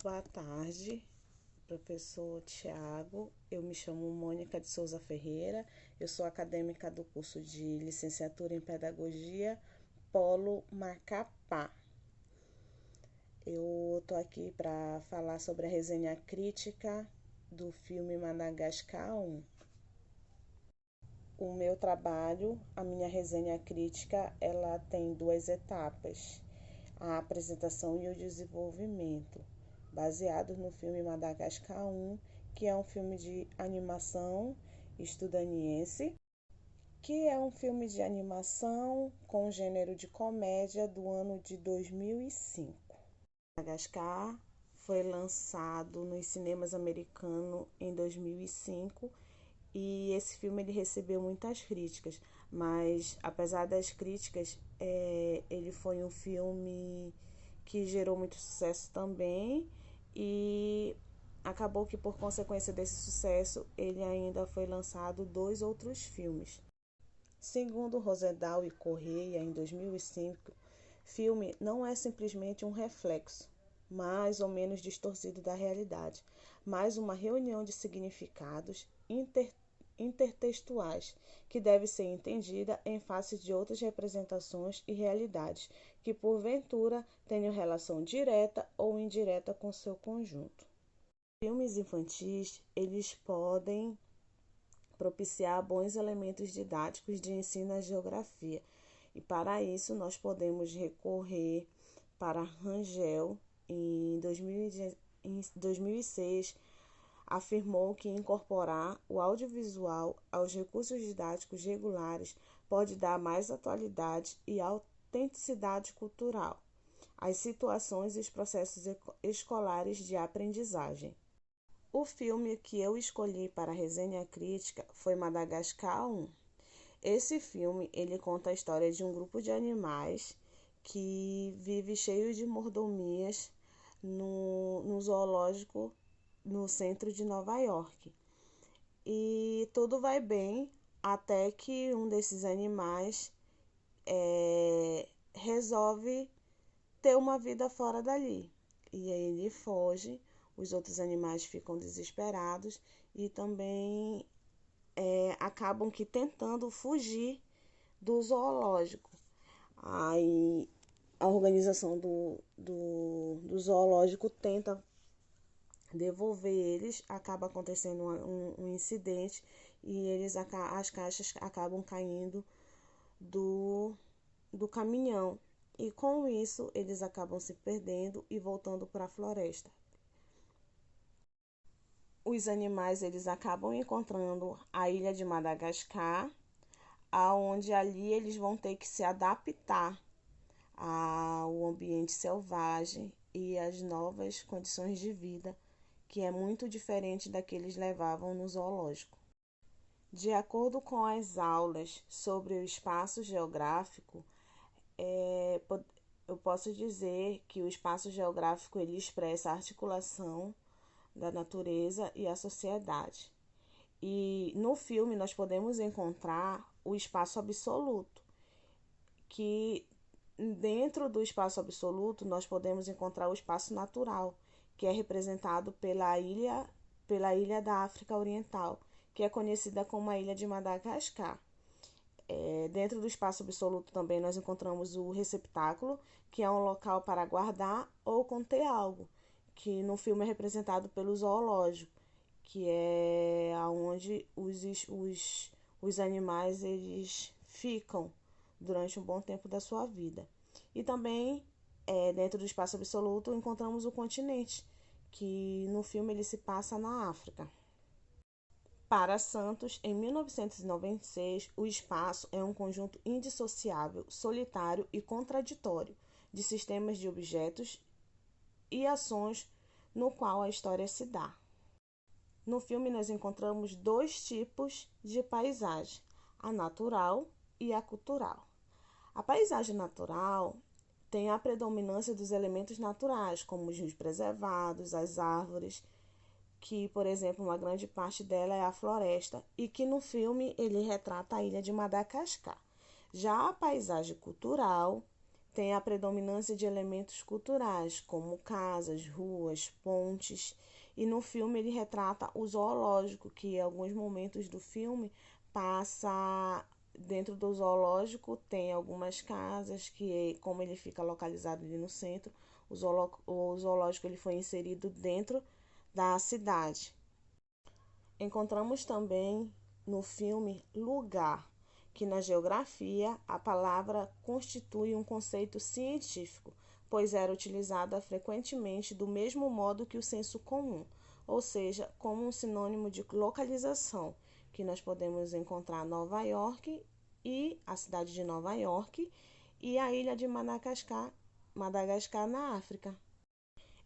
Boa tarde, professor Tiago. Eu me chamo Mônica de Souza Ferreira. Eu sou acadêmica do curso de Licenciatura em Pedagogia, Polo Macapá. Eu estou aqui para falar sobre a resenha crítica do filme Madagascar 1. O meu trabalho, a minha resenha crítica, ela tem duas etapas: a apresentação e o desenvolvimento, baseado no filme Madagascar 1, que é um filme de animação estudaniense, que é um filme de animação com gênero de comédia do ano de 2005. Madagascar foi lançado nos cinemas americanos em 2005 e esse filme ele recebeu muitas críticas, mas apesar das críticas, ele foi um filme que gerou muito sucesso também e acabou que por consequência desse sucesso ele ainda foi lançado dois outros filmes. Segundo Rosedal e Correia, em 2005, filme não é simplesmente um reflexo, mais ou menos distorcido da realidade, mas uma reunião de significados intertextuais que deve ser entendida em face de outras representações e realidades que porventura tenham relação direta ou indireta com seu conjunto. Filmes infantis, eles podem propiciar bons elementos didáticos de ensino à geografia. E para isso nós podemos recorrer para Rangel, em 2006, afirmou que incorporar o audiovisual aos recursos didáticos regulares pode dar mais atualidade e autenticidade cultural às situações e os processos escolares de aprendizagem. O filme que eu escolhi para a resenha crítica foi Madagascar 1. Esse filme ele conta a história de um grupo de animais que vive cheio de mordomias no zoológico no centro de Nova York. E tudo vai bem até que um desses animais resolve ter uma vida fora dali. E aí ele foge, os outros animais ficam desesperados e também acabam que tentando fugir do zoológico. Aí a organização do zoológico tenta devolver eles, acaba acontecendo um incidente e as caixas acabam caindo do caminhão. E com isso eles acabam se perdendo e voltando para a floresta. Os animais eles acabam encontrando a ilha de Madagascar, aonde ali eles vão ter que se adaptar ao ambiente selvagem e às novas condições de vida, que é muito diferente da que eles levavam no zoológico. De acordo com as aulas sobre o espaço geográfico, eu posso dizer que o espaço geográfico ele expressa a articulação da natureza e a sociedade. E no filme nós podemos encontrar o espaço absoluto, que dentro do espaço absoluto nós podemos encontrar o espaço natural, que é representado pela ilha da África Oriental, que é conhecida como a ilha de Madagascar. Dentro do espaço absoluto também nós encontramos o receptáculo, que é um local para guardar ou conter algo, que no filme é representado pelo zoológico, que é onde os animais eles ficam durante um bom tempo da sua vida. E também, dentro do espaço absoluto, encontramos o continente, que no filme ele se passa na África. Para Santos, em 1996, o espaço é um conjunto indissociável, solitário e contraditório de sistemas de objetos e ações no qual a história se dá. No filme, nós encontramos dois tipos de paisagem, a natural e a cultural. A paisagem natural tem a predominância dos elementos naturais, como os rios preservados, as árvores, que, por exemplo, uma grande parte dela é a floresta, e que no filme ele retrata a ilha de Madagascar. Já a paisagem cultural tem a predominância de elementos culturais, como casas, ruas, pontes. E no filme ele retrata o zoológico, que em alguns momentos do filme passa dentro do zoológico, tem algumas casas que, como ele fica localizado ali no centro, o zoológico ele foi inserido dentro da cidade. Encontramos também no filme lugar, que na geografia a palavra constitui um conceito científico, pois era utilizada frequentemente do mesmo modo que o senso comum, ou seja, como um sinônimo de localização, que nós podemos encontrar Nova York e a cidade de Nova York e a ilha de Madagascar na África.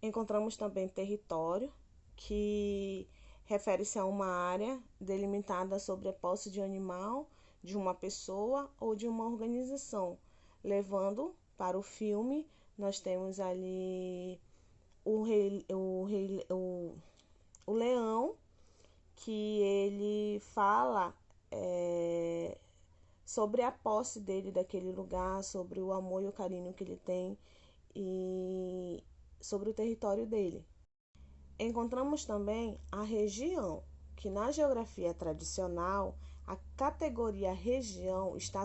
Encontramos também território, que refere-se a uma área delimitada sobre a posse de animal, de uma pessoa ou de uma organização. Levando para o filme, nós temos ali o leão, que ele fala sobre a posse dele daquele lugar, sobre o amor e o carinho que ele tem e sobre o território dele. Encontramos também a região, que na geografia tradicional, a categoria região está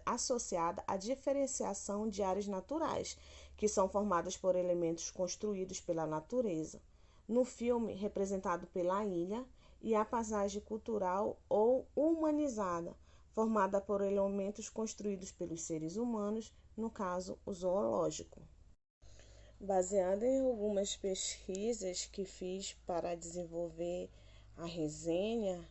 associada à diferenciação de áreas naturais, que são formadas por elementos construídos pela natureza. No filme, representado pela ilha, e a paisagem cultural ou humanizada, formada por elementos construídos pelos seres humanos, no caso, o zoológico. Baseada em algumas pesquisas que fiz para desenvolver a resenha,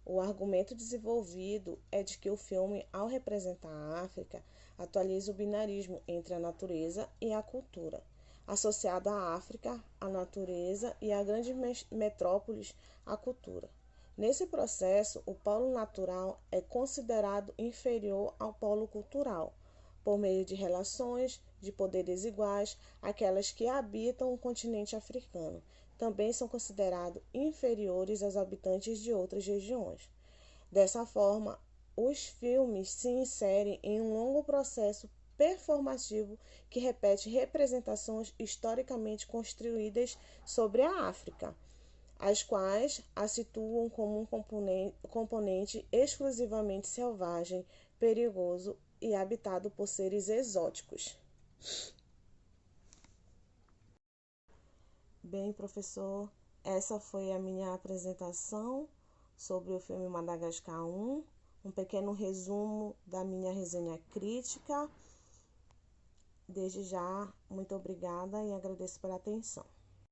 o argumento desenvolvido é de que o filme, ao representar a África, atualiza o binarismo entre a natureza e a cultura, associado à África, à natureza e a grandes metrópoles, à cultura. Nesse processo, o polo natural é considerado inferior ao polo cultural, por meio de relações de poder desiguais, aquelas que habitam o continente africano também são considerados inferiores aos habitantes de outras regiões. Dessa forma, os filmes se inserem em um longo processo performativo que repete representações historicamente construídas sobre a África, as quais a situam como um componente exclusivamente selvagem, perigoso e habitado por seres exóticos. Bem, professor, essa foi a minha apresentação sobre o filme Madagascar 1, um pequeno resumo da minha resenha crítica. Desde já, muito obrigada e agradeço pela atenção.